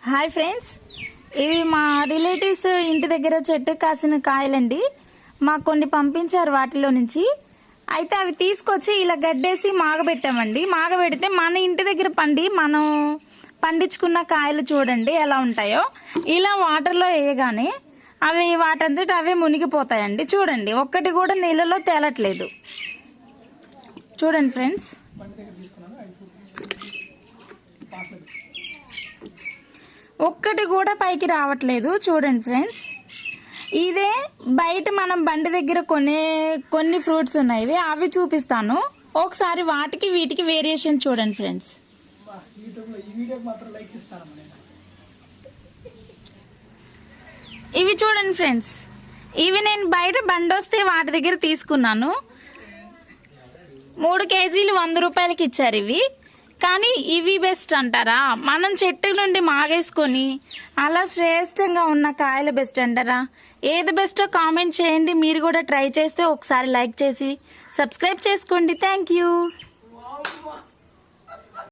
Hi friends, ఇవి మా relatives ఇంటి దగ్గర చెట్టు కాసిన కాయలండి. మాకు కొన్ని పంపించారు వాటిలో నుంచి. అయితే అవి తీసుకొచ్చి ఇలా గడ్డేసి మాగబెట్టామండి. మాగబెడితే మన ఇంటి దగ్గర మనం పండించుకున్న కాయలు చూడండి ఎలా ఉంటాయో. ఇలా వాటర్లో వేయగానే అవి వాటంతట అవే మునిగిపోతాయండి. చూడండి, ఒక్కటి కూడా నీళ్ళలో తేలట్లేదు. చూడండి ఫ్రెండ్స్, ఒక్కటి కూడా పైకి రావట్లేదు. చూడండి ఫ్రెండ్స్, ఇదే బయట మనం బండి దగ్గర కొన్ని ఫ్రూట్స్ ఉన్నాయి, అవి చూపిస్తాను ఒకసారి. వాటికి వీటికి వేరియేషన్ చూడండి ఫ్రెండ్స్. ఇవి చూడండి ఫ్రెండ్స్, ఇవి నేను బయట బండి వస్తే వాటి దగ్గర తీసుకున్నాను. 3 కేజీలు 100 రూపాయలకి ఇచ్చారు ఇవి. కానీ ఇవి బెస్ట్ అంటారా? మనం చెట్టు నుండి మాగేసుకొని అలా శ్రేష్టంగా ఉన్న కాయలు బెస్ట్ అంటారా? ఏది బెస్టో కామెంట్ చేయండి. మీరు కూడా ట్రై చేస్తే ఒకసారి లైక్ చేసి సబ్స్క్రైబ్ చేసుకోండి. Thank you.